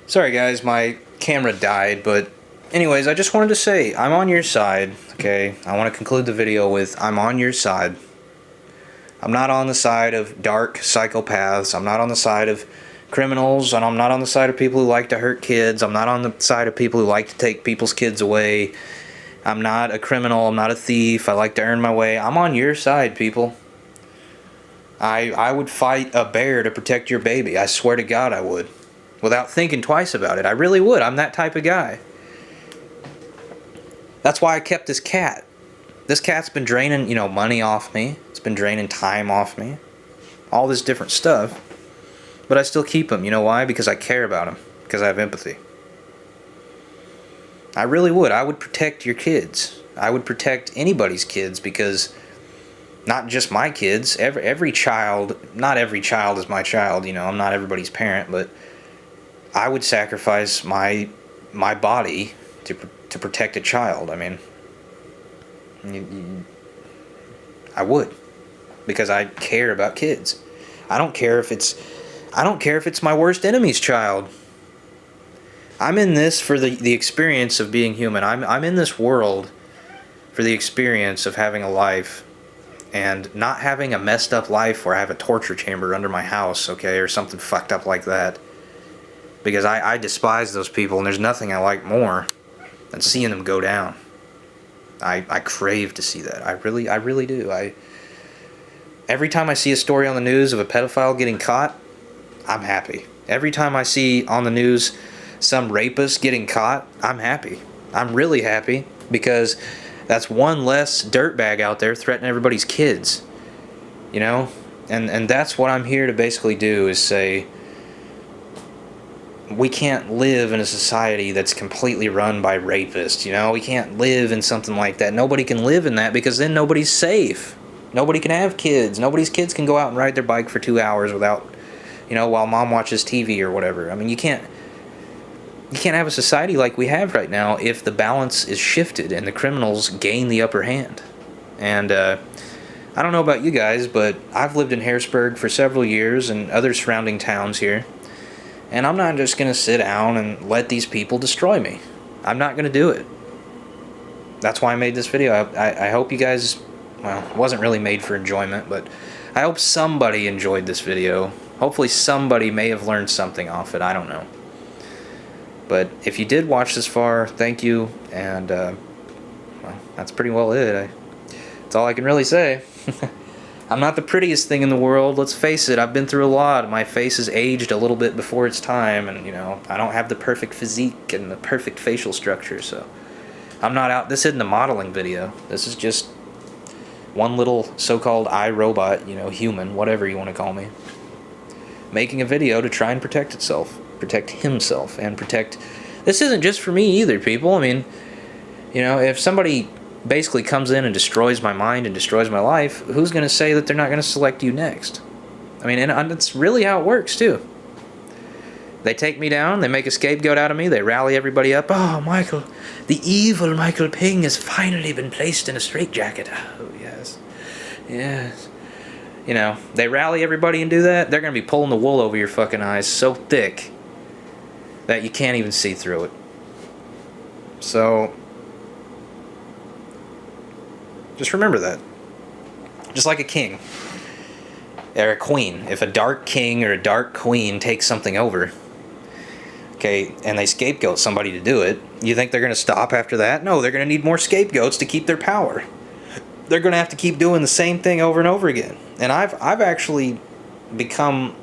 Sorry guys, my camera died, but anyways, I just wanted to say, I'm on your side, okay? I want to conclude the video with, I'm on your side. I'm not on the side of dark psychopaths, I'm not on the side of criminals, and I'm not on the side of people who like to hurt kids, I'm not on the side of people who like to take people's kids away. I'm not a criminal, I'm not a thief, I like to earn my way. I'm on your side, people. I would fight a bear to protect your baby, I swear to God I would. Without thinking twice about it. I really would. I'm that type of guy. That's why I kept this cat. This cat's been draining, money off me. It's been draining time off me. All this different stuff. But I still keep him. You know why? Because I care about him. Because I have empathy. I really would. I would protect your kids. I would protect anybody's kids because not just my kids. Every child, not every child is my child. I'm not everybody's parent, but I would sacrifice my body to protect a child. I mean, I would, because I care about kids. I don't care if it's my worst enemy's child. I'm in this for the experience of being human. I'm in this world for the experience of having a life and not having a messed up life where I have a torture chamber under my house, okay, or something fucked up like that. Because I despise those people, and there's nothing I like more than seeing them go down. I crave to see that. I really do. Every time I see a story on the news of a pedophile getting caught, I'm happy. Every time I see on the news some rapist getting caught, I'm happy. I'm really happy, because that's one less dirtbag out there threatening everybody's kids. And that's what I'm here to basically do, is say, we can't live in a society that's completely run by rapists, We can't live in something like that. Nobody can live in that, because then nobody's safe. Nobody can have kids. Nobody's kids can go out and ride their bike for 2 hours without, while mom watches TV or whatever. I mean, you can't have a society like we have right now if the balance is shifted and the criminals gain the upper hand. And I don't know about you guys, but I've lived in Harrisburg for several years and other surrounding towns here. And I'm not just going to sit down and let these people destroy me. I'm not going to do it. That's why I made this video. I hope you guys, well, it wasn't really made for enjoyment, but I hope somebody enjoyed this video. Hopefully somebody may have learned something off it. I don't know. But if you did watch this far, thank you. And, well, that's pretty well it. That's all I can really say. I'm not the prettiest thing in the world, let's face it. I've been through a lot. My face has aged a little bit before its time, and I don't have the perfect physique and the perfect facial structure, so I'm not out. This isn't a modeling video. This is just one little so-called iRobot, human, whatever you want to call me, making a video to try and protect itself, protect himself, and protect. This isn't just for me either, people. I mean, if somebody basically comes in and destroys my mind and destroys my life, who's going to say that they're not going to select you next? I mean, and it's really how it works, too. They take me down, they make a scapegoat out of me, they rally everybody up. Oh, Michael, the evil Michael Ping has finally been placed in a straitjacket. Oh, yes. Yes. They rally everybody and do that, they're going to be pulling the wool over your fucking eyes so thick that you can't even see through it. So just remember that. Just like a king or a queen. If a dark king or a dark queen takes something over, okay, and they scapegoat somebody to do it, you think they're going to stop after that? No, they're going to need more scapegoats to keep their power. They're going to have to keep doing the same thing over and over again. And I've actually become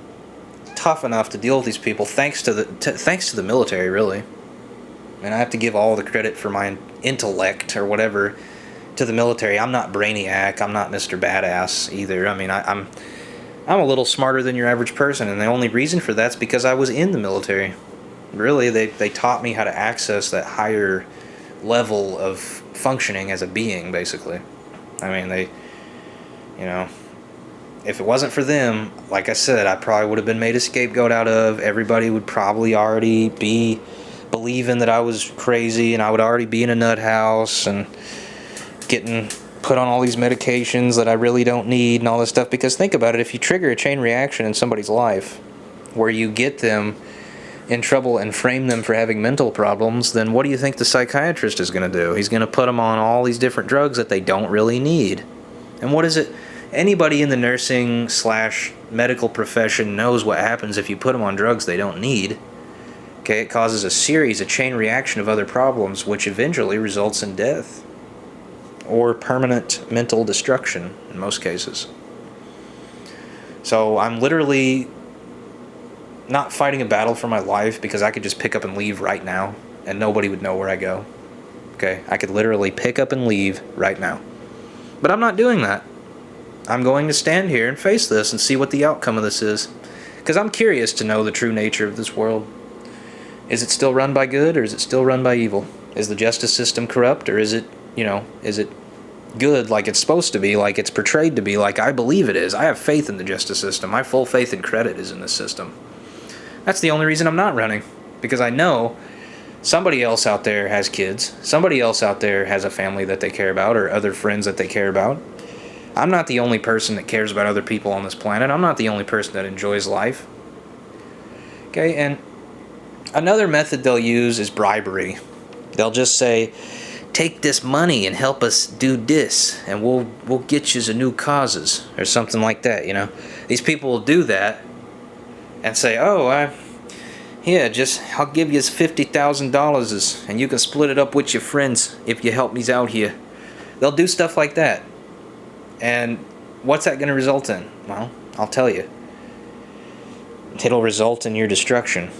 tough enough to deal with these people thanks to the military, really. And I have to give all the credit for my intellect or whatever to the military. I'm not Brainiac. I'm not Mr. Badass either. I mean, I'm a little smarter than your average person, and the only reason for that's because I was in the military. Really, they taught me how to access that higher level of functioning as a being, basically. I mean, if it wasn't for them, like I said, I probably would have been made a scapegoat out of. Everybody would probably already be believing that I was crazy, and I would already be in a nut house, and getting put on all these medications that I really don't need and all this stuff. Because think about it, if you trigger a chain reaction in somebody's life where you get them in trouble and frame them for having mental problems, then what do you think the psychiatrist is going to do? He's going to put them on all these different drugs that they don't really need. And what is it? Anybody in the nursing / medical profession knows what happens if you put them on drugs they don't need. Okay, it causes a chain reaction of other problems, which eventually results in death or permanent mental destruction in most cases. So I'm literally not fighting a battle for my life because I could just pick up and leave right now and nobody would know where I go. Okay, I could literally pick up and leave right now. But I'm not doing that. I'm going to stand here and face this and see what the outcome of this is. Because I'm curious to know the true nature of this world. Is it still run by good or is it still run by evil? Is the justice system corrupt or is it, is it good like it's supposed to be, like it's portrayed to be, like I believe it is? I have faith in the justice system. My full faith and credit is in this system. That's the only reason I'm not running. Because I know somebody else out there has kids. Somebody else out there has a family that they care about or other friends that they care about. I'm not the only person that cares about other people on this planet. I'm not the only person that enjoys life. Okay, and another method they'll use is bribery. They'll just say, take this money and help us do this, and we'll get you some new causes, or something like that, These people will do that and say, I'll give you $50,000 and you can split it up with your friends if you help me out here. They'll do stuff like that. And what's that going to result in? Well, I'll tell you. It'll result in your destruction.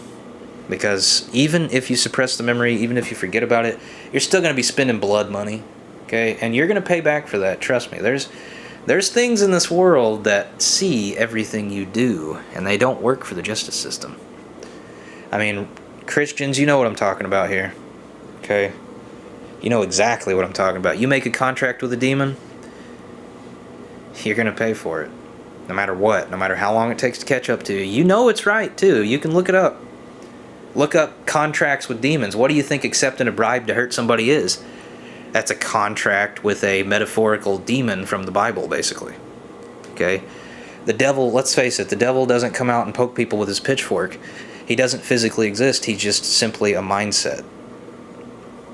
Because even if you suppress the memory, even if you forget about it, you're still going to be spending blood money. Okay? And you're going to pay back for that. Trust me. There's things in this world that see everything you do, and they don't work for the justice system. I mean, Christians, you know what I'm talking about here. Okay? You know exactly what I'm talking about. You make a contract with a demon, you're going to pay for it. No matter what. No matter how long it takes to catch up to you. You know it's right, too. You can look it up. Look up contracts with demons. What do you think accepting a bribe to hurt somebody is? That's a contract with a metaphorical demon from the Bible, basically. Okay? The devil, let's face it, the devil doesn't come out and poke people with his pitchfork. He doesn't physically exist. He's just simply a mindset.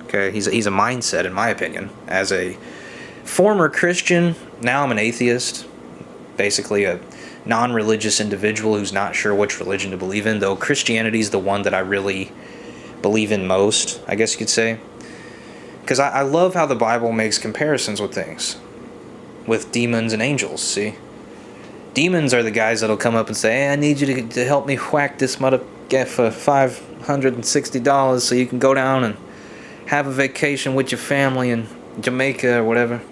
Okay? He's a mindset, in my opinion. As a former Christian, now I'm an atheist. Basically a non-religious individual who's not sure which religion to believe in, though Christianity is the one that I really believe in most, I guess you could say. Because I love how the Bible makes comparisons with things. With demons and angels, see? Demons are the guys that'll come up and say, hey, I need you to help me whack this mother for $560 so you can go down and have a vacation with your family in Jamaica or whatever.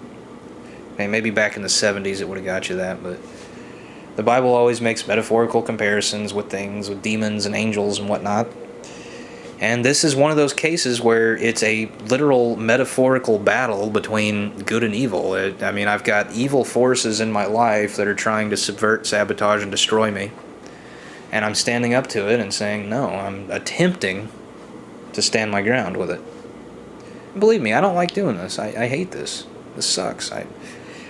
Okay, maybe back in the 70s it would have got you that, but the Bible always makes metaphorical comparisons with things, with demons and angels and whatnot. And this is one of those cases where it's a literal metaphorical battle between good and evil. I've got evil forces in my life that are trying to subvert, sabotage, and destroy me. And I'm standing up to it and saying, no, I'm attempting to stand my ground with it. And believe me, I don't like doing this. I hate this. This sucks. I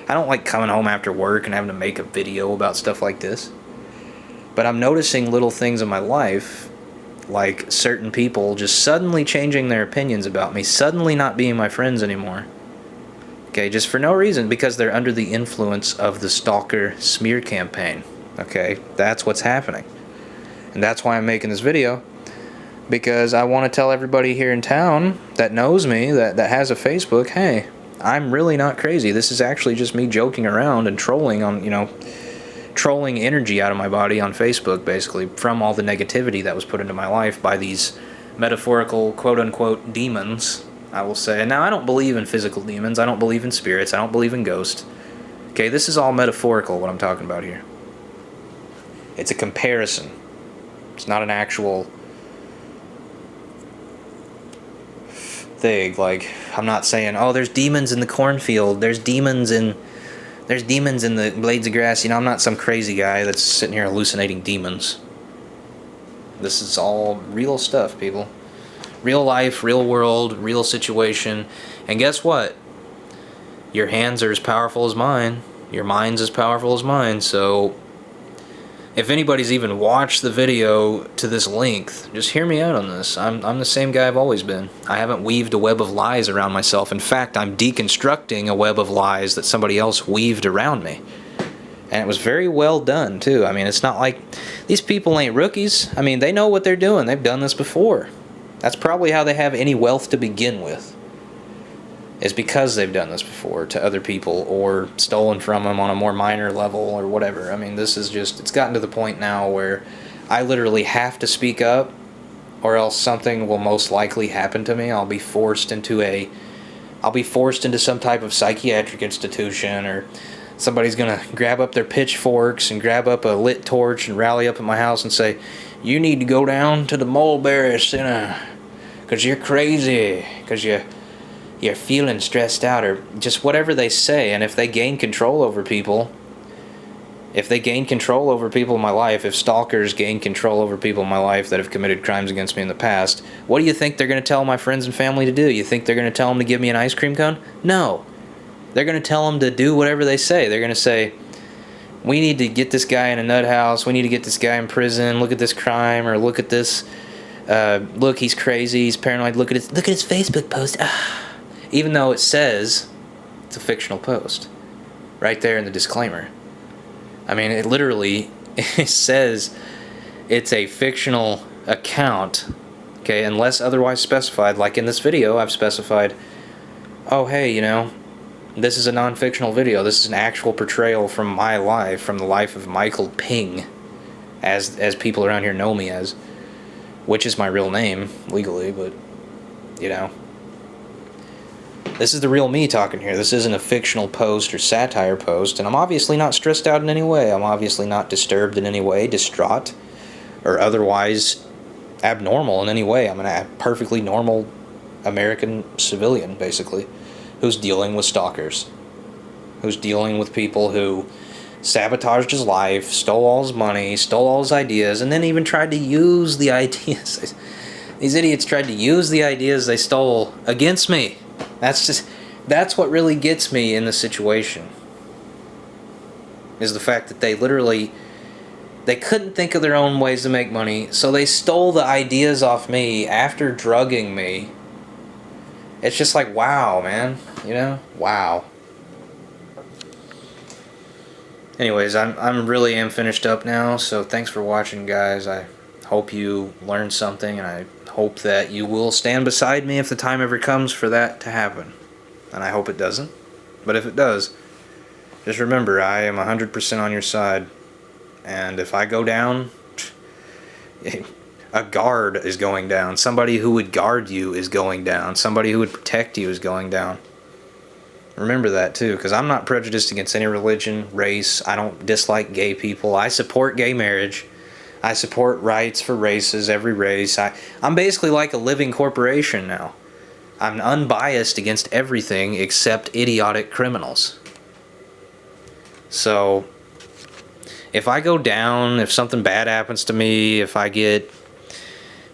don't like coming home after work and having to make a video about stuff like this. But I'm noticing little things in my life, like certain people just suddenly changing their opinions about me, suddenly not being my friends anymore. Okay, just for no reason, because they're under the influence of the stalker smear campaign. Okay, that's what's happening. And that's why I'm making this video, because I want to tell everybody here in town that knows me, that has a Facebook, hey, I'm really not crazy. This is actually just me joking around and trolling on, trolling energy out of my body on Facebook, basically, from all the negativity that was put into my life by these metaphorical, quote-unquote, demons, I will say. And now, I don't believe in physical demons. I don't believe in spirits. I don't believe in ghosts. Okay, this is all metaphorical, what I'm talking about here. It's a comparison. It's not an actual thing. Like, I'm not saying, oh, there's demons in the cornfield. There's demons in the blades of grass. I'm not some crazy guy that's sitting here hallucinating demons. This is all real stuff, people. Real life, real world, real situation. And guess what? Your hands are as powerful as mine. Your mind's as powerful as mine. So if anybody's even watched the video to this length, just hear me out on this. I'm the same guy I've always been. I haven't weaved a web of lies around myself. In fact, I'm deconstructing a web of lies that somebody else weaved around me. And it was very well done, too. I mean, it's not like these people ain't rookies. I mean, they know what they're doing. They've done this before. That's probably how they have any wealth to begin with. Is because they've done this before to other people or stolen from them on a more minor level or whatever. I mean, this is just, it's gotten to the point now where I literally have to speak up or else something will most likely happen to me. I'll be forced into some type of psychiatric institution, or somebody's going to grab up their pitchforks and grab up a lit torch and rally up at my house and say, you need to go down to the Mulberry Center because you're crazy, because you're feeling stressed out, or just whatever they say. And if they gain control over people, in my life, if stalkers gain control over people in my life that have committed crimes against me in the past, what do you think they're going to tell my friends and family to do? You think they're going to tell them to give me an ice cream cone? No. They're going to tell them to do whatever they say. They're going to say, we need to get this guy in a nut house, we need to get this guy in prison, look at this crime, or look at this, look, he's crazy, he's paranoid, look at his Facebook post. Even though it says it's a fictional post right there in the disclaimer. I mean, it literally it says it's a fictional account, okay, unless otherwise specified. Like in this video, I've specified, oh, hey, this is a non-fictional video. This is an actual portrayal from my life, from the life of Michael Ping, as people around here know me as, which is my real name, legally, but, this is the real me talking here. This isn't a fictional post or satire post, and I'm obviously not stressed out in any way. I'm obviously not disturbed in any way, distraught, or otherwise abnormal in any way. I'm a perfectly normal American civilian, basically, who's dealing with stalkers, who's dealing with people who sabotaged his life, stole all his money, stole all his ideas, and then even tried to use the ideas. These idiots tried to use the ideas they stole against me. That's what really gets me in the situation, is the fact that they couldn't think of their own ways to make money, so they stole the ideas off me after drugging me. It's just like, wow, man, wow. Anyways, I'm really am finished up now, so thanks for watching, guys. I hope you learned something, and I hope that you will stand beside me if the time ever comes for that to happen. And I hope it doesn't. But if it does, just remember, I am 100% on your side. And if I go down, a guard is going down. Somebody who would guard you is going down. Somebody who would protect you is going down. Remember that too, because I'm not prejudiced against any religion, race. I don't dislike gay people. I support gay marriage. I support rights for races, every race. I'm basically like a living corporation now. I'm unbiased against everything except idiotic criminals. So, if I go down, if something bad happens to me, if I get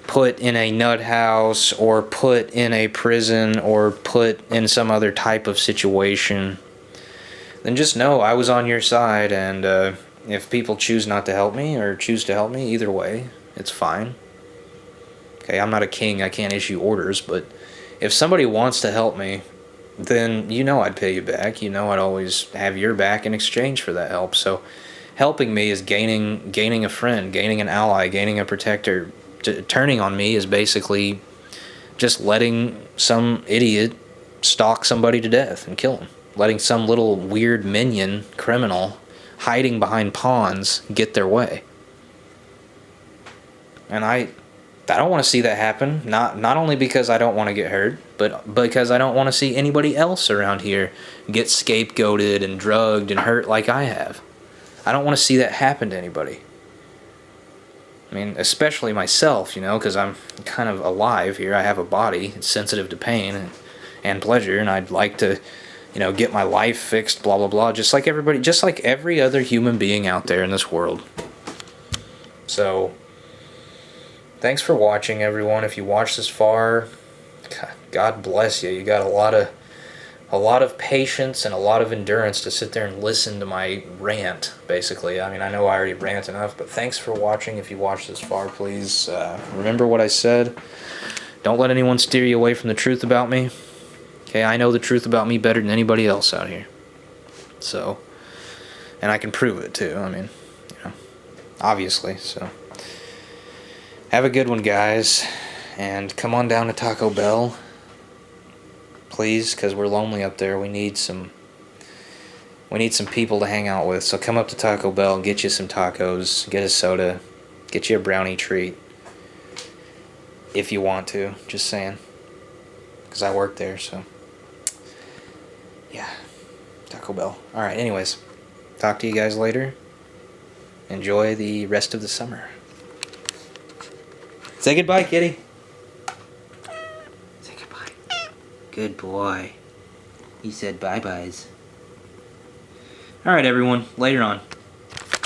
put in a nut house or put in a prison or put in some other type of situation, then just know I was on your side, and if people choose not to help me or choose to help me, either way, it's fine. Okay, I'm not a king, I can't issue orders, but if somebody wants to help me, then I'd pay you back. I'd always have your back in exchange for that help. So helping me is gaining a friend, gaining an ally, gaining a protector. Turning on me is basically just letting some idiot stalk somebody to death and kill him. Letting some little weird minion criminal hiding behind pawns get their way. And I don't want to see that happen. Not only because I don't want to get hurt, but because I don't want to see anybody else around here get scapegoated and drugged and hurt like I have. I don't want to see that happen to anybody. I mean, especially myself, because I'm kind of alive here. I have a body. It's sensitive to pain and pleasure, and I'd like to get my life fixed, blah, blah, blah, just like everybody, just like every other human being out there in this world. So, thanks for watching, everyone. If you watched this far, God bless you. You got a lot of a lot of patience and a lot of endurance to sit there and listen to my rant, basically. I mean, I know I already rant enough, but thanks for watching. If you watched this far, please remember what I said. Don't let anyone steer you away from the truth about me. Okay, I know the truth about me better than anybody else out here. So, and I can prove it too. I mean, you know, obviously. So, have a good one, guys, and come on down to Taco Bell, please, because we're lonely up there. We need some people to hang out with. So come up to Taco Bell and get you some tacos, get a soda, get you a brownie treat, if you want to. Just saying, because I work there. So yeah, Taco Bell. All right. Anyways, talk to you guys later. Enjoy the rest of the summer. Say goodbye, kitty. Say goodbye. Good boy. He said bye-byes. Alright, everyone. Later on.